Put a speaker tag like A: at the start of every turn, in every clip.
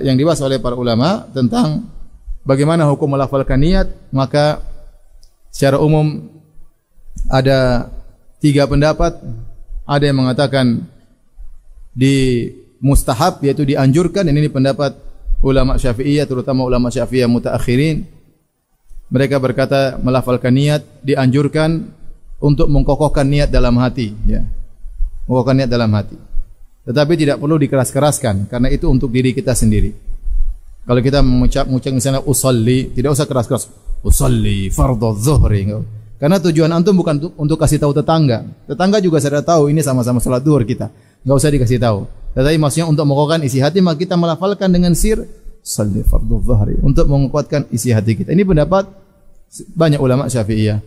A: yang dibahas oleh para ulama tentang bagaimana hukum melafalkan niat, maka secara umum ada 3 pendapat. Ada yang mengatakan di mustahab, yaitu dianjurkan. Ini pendapat ulama Syafi'iyah, terutama ulama Syafi'iyah mutaakhirin. Mereka berkata melafalkan niat dianjurkan untuk mengkokohkan niat dalam hati, ya. Mengkokohkan niat dalam hati. Tetapi tidak perlu dikeras-keraskan, karena itu untuk diri kita sendiri. Kalau kita mengucap misalnya usolli, tidak usah keras-keras. Usolli fardhu zuhri. Karena tujuan antum bukan untuk kasih tahu tetangga. Tetangga juga sudah tahu ini sama-sama salat zuhur kita. Enggak usah dikasih tahu. Tetapi maksudnya untuk menguatkan isi hati, maka kita melafalkan dengan sir sholli fardhu zuhri untuk menguatkan isi hati kita. Ini pendapat banyak ulama Syafi'iyah.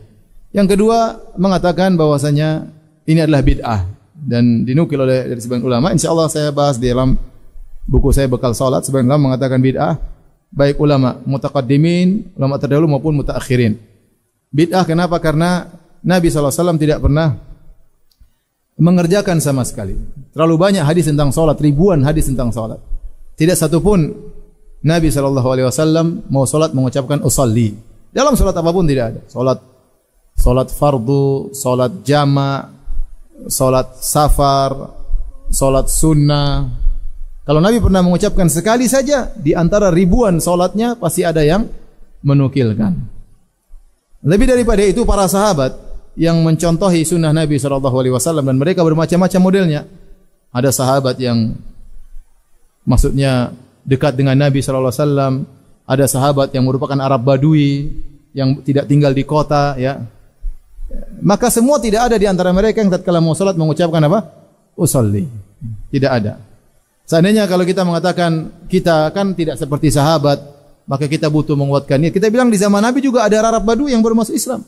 A: Yang kedua mengatakan bahwasanya ini adalah bid'ah dan dinukil oleh dari sebagian ulama. Insyaallah saya bahas di dalam buku saya Bekal Salat. Sebagian ulama mengatakan bid'ah, baik ulama mutaqaddimin, ulama terdahulu maupun mutaakhirin. Bid'ah kenapa? Karena Nabi SAW tidak pernah mengerjakan sama sekali. Terlalu banyak hadis tentang salat, ribuan hadis tentang salat. Tidak satu pun Nabi SAW mau salat mengucapkan usolli. Dalam salat apapun tidak ada. Salat fardu, salat jama', salat safar, salat sunnah. Kalau Nabi pernah mengucapkan sekali saja, di antara ribuan salatnya pasti ada yang menukilkan. Lebih daripada itu para sahabat yang mencontohi sunnah Nabi SAW dan mereka bermacam-macam modelnya. Ada sahabat yang maksudnya dekat dengan Nabi SAW. Ada sahabat yang merupakan Arab Badui yang tidak tinggal di kota, ya. Maka semua tidak ada di antara mereka yang tatkala mau salat mengucapkan apa? Usolli. Tidak ada. Seandainya kalau kita mengatakan kita kan tidak seperti sahabat, maka kita butuh menguatkan niat. Kita bilang di zaman Nabi juga ada Arab Badui yang baru masuk Islam.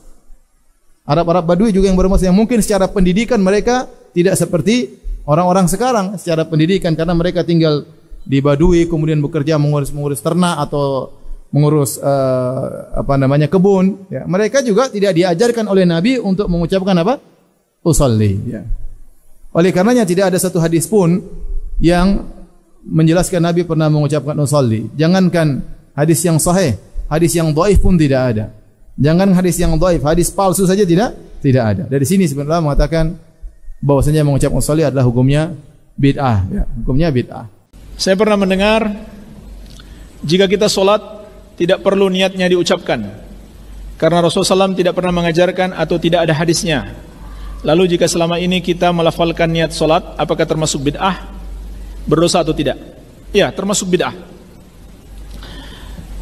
A: Arab Badui juga yang baru masuk, yang mungkin secara pendidikan mereka tidak seperti orang-orang sekarang secara pendidikan, karena mereka tinggal di Badui kemudian bekerja mengurus ternak atau mengurus kebun, ya. Mereka juga tidak diajarkan oleh Nabi untuk mengucapkan apa? Usolli, ya. Oleh karenanya tidak ada satu hadis pun yang menjelaskan Nabi pernah mengucapkan usolli. Jangankan hadis yang sahih, hadis yang dhaif pun tidak ada. Jangan hadis yang dhaif, hadis palsu saja tidak ada. Dari sini sebenarnya mengatakan bahwasanya mengucap usolli adalah hukumnya bid'ah, ya. Hukumnya bid'ah.
B: Saya pernah mendengar jika kita solat tidak perlu niatnya diucapkan karena Rasulullah SAW tidak pernah mengajarkan atau tidak ada hadisnya. Lalu jika selama ini kita melafalkan niat solat, apakah termasuk bid'ah? Berdosa atau tidak? Ya, termasuk bid'ah.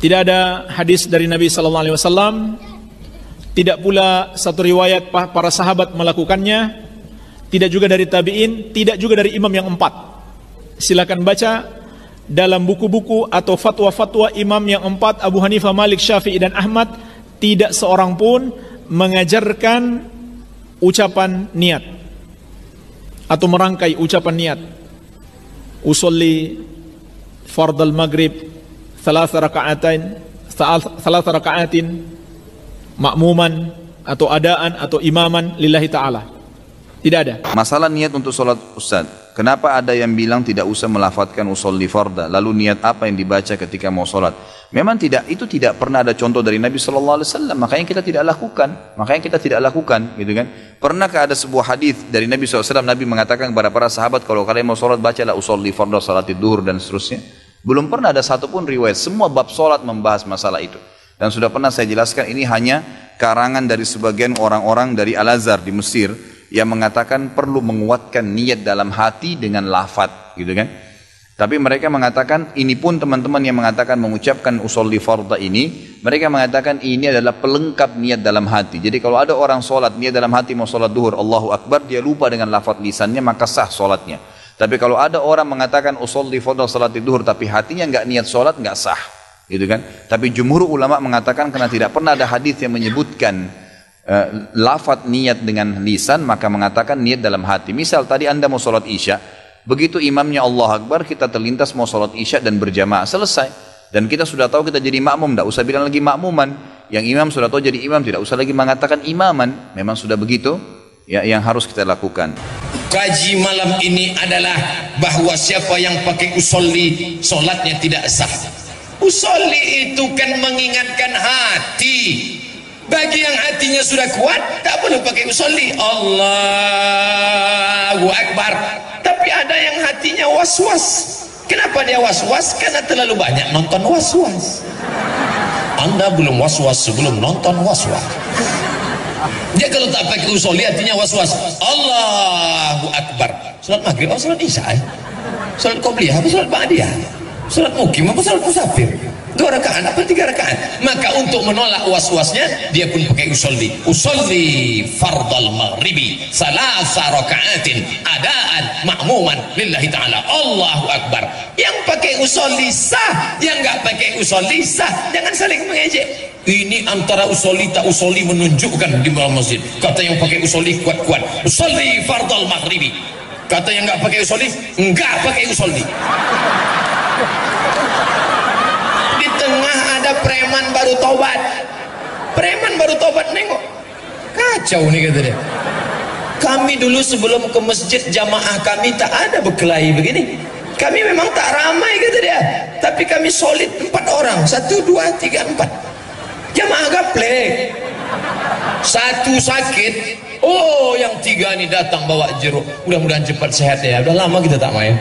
B: Tidak ada hadis dari Nabi SAW, tidak pula satu riwayat para sahabat melakukannya, tidak juga dari tabi'in, tidak juga dari imam yang 4. Silakan baca dalam buku-buku atau fatwa-fatwa imam yang 4, Abu Hanifah, Malik, Syafi'i dan Ahmad, tidak seorang pun mengajarkan ucapan niat atau merangkai ucapan niat. Usolli fardal maghrib thalatha raka'atin ma'muman atau adaan atau imaman lillahi ta'ala. Tidak ada.
C: Masalah niat untuk sholat, Ustaz, kenapa ada yang bilang tidak usah melafadzkan usolli farda? Lalu niat apa yang dibaca ketika mau sholat? Memang itu tidak pernah ada contoh dari Nabi SAW, makanya kita tidak lakukan, gitu kan? Pernahkah ada sebuah hadis dari Nabi SAW, Nabi mengatakan kepada para sahabat, kalau kalian mau sholat bacalah usolli farda, salatid duhur dan seterusnya? Belum pernah ada satupun riwayat. Semua bab sholat membahas masalah itu. Dan sudah pernah saya jelaskan, ini hanya karangan dari sebagian orang-orang dari Al-Azhar di Mesir yang mengatakan perlu menguatkan niat dalam hati dengan lafaz, gitu kan? Tapi mereka mengatakan, ini pun teman-teman yang mengatakan mengucapkan usolli farda ini, mereka mengatakan ini adalah pelengkap niat dalam hati. Jadi kalau ada orang sholat, niat dalam hati mau sholat duhur, Allahu Akbar, dia lupa dengan lafaz lisannya, maka sah sholatnya. Tapi kalau ada orang mengatakan usolli farda salatid duhur, tapi hatinya enggak niat sholat, enggak sah, gitu kan? Tapi jumhur ulama mengatakan karena tidak pernah ada hadis yang menyebutkan lafaz niat dengan lisan, maka mengatakan niat dalam hati. Misal tadi Anda mau sholat isya, begitu imamnya Allah Akbar, kita terlintas mau sholat isya dan berjamaah, selesai. Dan kita sudah tahu kita jadi makmum, tidak usah bilang lagi makmuman. Yang imam sudah tahu jadi imam, tidak usah lagi mengatakan imaman. Memang sudah begitu ya, yang harus kita lakukan.
D: kaji malam ini adalah bahwa siapa yang pakai usolli solatnya tidak sah. Usolli itu kan mengingatkan hati. Bagi yang hatinya sudah kuat tak perlu pakai usolli. Allahu Akbar. Tapi ada yang hatinya was-was. Kenapa dia was-was? Karena terlalu banyak nonton was-was. Anda belum was-was sebelum nonton was-was. Dia kalau tak pakai usolli hatinya was-was. Allahu Akbar. Salat maghrib atau salat isya? Salat qobliyah atau salat ba'diyah? Salat mukim apa salat musafir? 2 rakaat apa 3 rakaat? Maka untuk menolak was-wasnya dia pun pakai usolli. Usolli fardal maghribi salasa rakaatin adaan ma'muman lillahi ta'ala. Allahu Akbar. Yang pakai usolli sah, yang enggak pakai usolli sah. Jangan saling mengejek. Ini antara usolli tak usolli menunjukkan di dalam masjid. Kata yang pakai usolli kuat-kuat, usolli fardal maghribi. Kata yang enggak pakai usolli, enggak pakai usolli. Di tengah ada preman baru tobat. Preman baru tobat nengok. Kacau nih kata dia. Kami dulu sebelum ke masjid jamaah kami tak ada berkelahi begini. Kami memang tak ramai kata dia. Tapi kami solid 4 orang. 1, 2, 3, 4. Jamaah gaplek. 1 sakit. Oh yang 3 ni datang bawa jeruk. Mudah-mudahan cepat sehat ya. Udah lama kita tak main.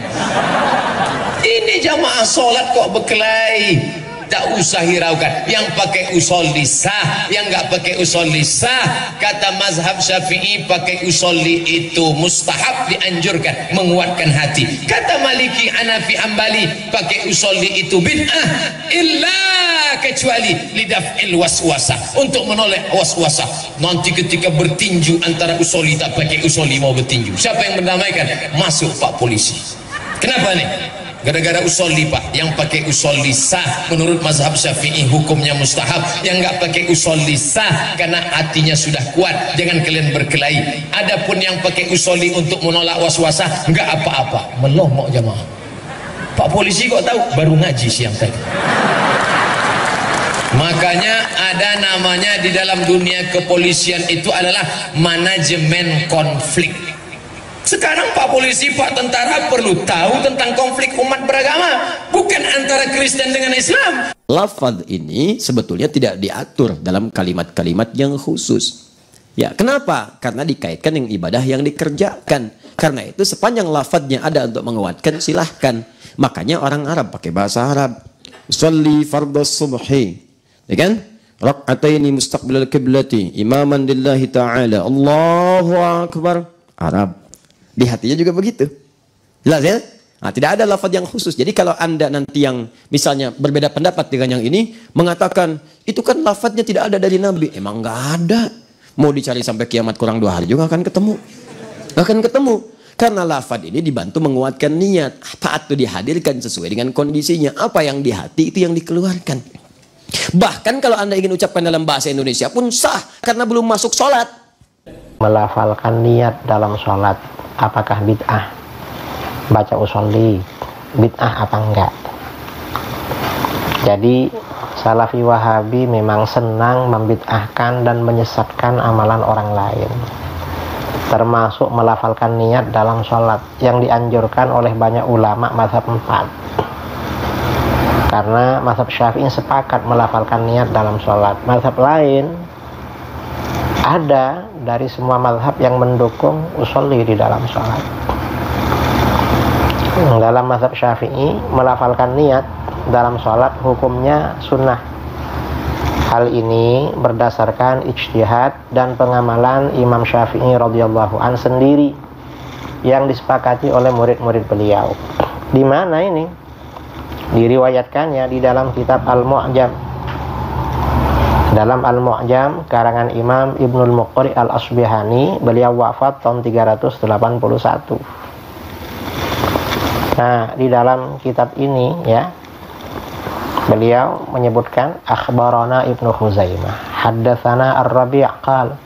D: Ini jamaah solat kok berkelahi. Tak usah hiraukan. Yang pakai usolli sah, yang enggak pakai usolli sah. Kata mazhab Syafi'i pakai usolli itu mustahab, dianjurkan, menguatkan hati. Kata Maliki, Hanafi, Hambali pakai usolli itu bid'ah, illa kecuali lidaf'il waswasah, untuk menolak waswasah. Nanti ketika bertinju antara usolli tak pakai usolli mau bertinju, siapa yang mendamaikan? Masuk Pak Polisi. Kenapa nih? Gara-gara usolli Pak. Yang pakai usolli sah menurut mazhab Syafi'i hukumnya mustahab. Yang enggak pakai usolli sah karena hatinya sudah kuat. Jangan kalian berkelahi. Adapun yang pakai usolli untuk menolak waswasah enggak apa-apa. Melomok jamaah. Pak Polisi kok tahu? Baru ngaji siang tadi. Makanya ada namanya di dalam dunia kepolisian itu adalah manajemen konflik. Sekarang Pak Polisi, Pak Tentara perlu tahu tentang konflik umat beragama, bukan antara Kristen dengan Islam.
E: Lafaz ini sebetulnya tidak diatur dalam kalimat-kalimat yang khusus. Ya, kenapa? Karena dikaitkan dengan ibadah yang dikerjakan. Karena itu sepanjang lafaznya ada untuk menguatkan, silahkan. Makanya orang Arab pakai bahasa Arab. Sholli fardhas subhi. Ya kan? Rak'ataini mustaqbilal qiblati imaman lillahi ta'ala. Allahu akbar. Arab. Di hatinya juga begitu. Jelas ya? Nah, tidak ada lafaz yang khusus. Jadi kalau Anda nanti yang misalnya berbeda pendapat dengan yang ini, mengatakan, itu kan lafaznya tidak ada dari Nabi. Emang nggak ada. Mau dicari sampai kiamat kurang 2 hari juga akan ketemu. Akan ketemu. Karena lafaz ini dibantu menguatkan niat. Apa itu dihadirkan sesuai dengan kondisinya. Apa yang di hati itu yang dikeluarkan. Bahkan kalau Anda ingin ucapkan dalam bahasa Indonesia pun sah. Karena belum masuk sholat.
F: Melafalkan niat dalam sholat. Apakah bid'ah? Baca usolli bid'ah apa enggak? Jadi Salafi Wahabi memang senang membid'ahkan dan menyesatkan amalan orang lain, termasuk melafalkan niat dalam sholat yang dianjurkan oleh banyak ulama mazhab 4. Karena mazhab Syafi'i sepakat melafalkan niat dalam sholat. Mazhab lain ada dari semua mazhab yang mendukung usolli di dalam sholat. Dalam mazhab Syafi'i melafalkan niat dalam sholat hukumnya sunnah. Hal ini berdasarkan ijtihad dan pengamalan Imam Syafi'i radhiyallahu an sendiri yang disepakati oleh murid-murid beliau. Di mana ini? Diriwayatkannya di dalam kitab Al-Mu'jam. Dalam Al-Mu'jam karangan Imam Ibnul Muqri Al-Asbihani, beliau wafat tahun 381. Nah, di dalam kitab ini ya, beliau menyebutkan akhbarana Ibnu Khuzaimah, haddatsana Ar-Rabi' qala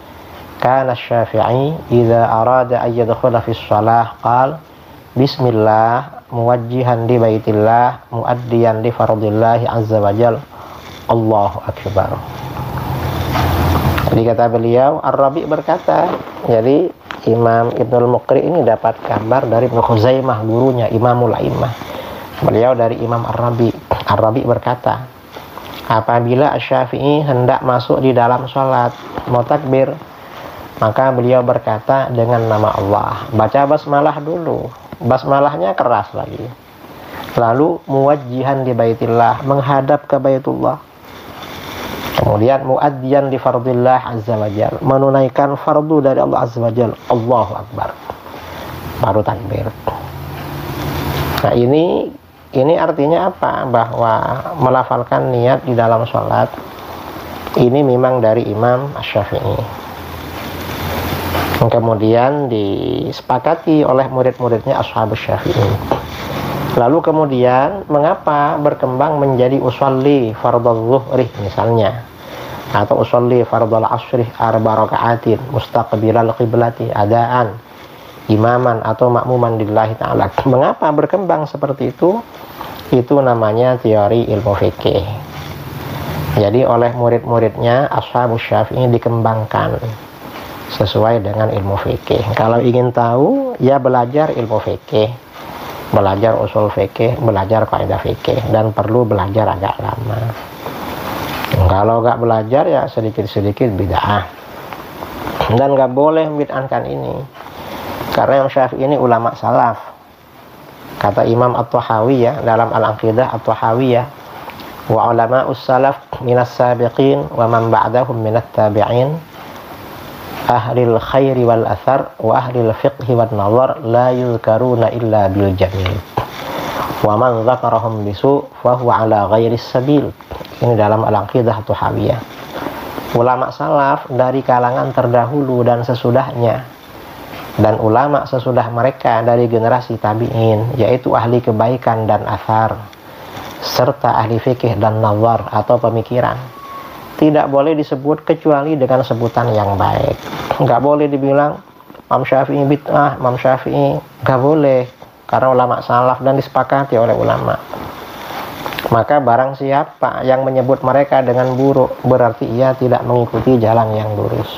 F: kana Asy-Syafi'i idza arada an yadkhula fi shalah qala bismillah muwajjihan li baitillah muaddiyan li fardillah azza wa jalla Allahu akbar. Jadi kata beliau, Ar-Rabi' berkata, jadi Imam Ibnul Muqri ini dapat kabar dari Ibnu Khuzaimah, gurunya Imamul A'immah. Beliau dari Imam Ar-Rabi. Ar-Rabi berkata, apabila Asy-Syafi'i hendak masuk di dalam sholat, mau takbir, maka beliau berkata dengan nama Allah. Baca basmalah dulu. Basmalahnya keras lagi. Lalu muwajjihan di baitillah, menghadap ke baitullah. Kemudian muaddiyan di fardillah azza wajal, menunaikan fardu dari Allah azza wajal. Allahu akbar. Baru takbir. Nah, ini artinya apa? Bahwa melafalkan niat di dalam sholat ini memang dari Imam Asy-Syafi'i. Kemudian disepakati oleh murid-muridnya Ashabus Syafi'i. Lalu kemudian mengapa berkembang menjadi usolli fardhu zuhri misalnya, atau usolli fardhu asri arba raka'atin mustaqbilal qiblati adaan imaman atau makmuman lillahi ta'ala. Mengapa berkembang seperti itu? Itu namanya teori ilmu fikih. Jadi oleh murid-muridnya Ashabus Syafi'i dikembangkan sesuai dengan ilmu fikih. Kalau ingin tahu, ya belajar ilmu fikih, belajar usul fikih, belajar kaidah fikih, dan perlu belajar agak lama. Kalau nggak belajar ya sedikit-sedikit bid'ah, dan nggak boleh membid'ahkan ini, karena Imam Syafi'i ini ulama salaf. Kata Imam At-Tahawiyah dalam Al-Aqidah At-Tahawiyah, wa ulama'us salaf minas sabiqin wa man ba'dahum minat tabi'in ahlil khairi wal athar wa ahlil fiqhi wal nazar la yuzkaruna illa bil jamil wa man dzakarahum bisu fa huwa ala ghairis sabil. Ini dalam Al-Aqidah Tuhawiyah. Ulama salaf dari kalangan terdahulu dan sesudahnya, dan ulama sesudah mereka dari generasi tabi'in, yaitu ahli kebaikan dan athar, serta ahli fikih dan nazar atau pemikiran, tidak boleh disebut kecuali dengan sebutan yang baik. Nggak boleh dibilang Imam Syafi'i bid'ah, Imam Syafi'i, nggak boleh, karena ulama salaf dan disepakati oleh ulama. Maka barang siapa yang menyebut mereka dengan buruk, berarti ia tidak mengikuti jalan yang lurus.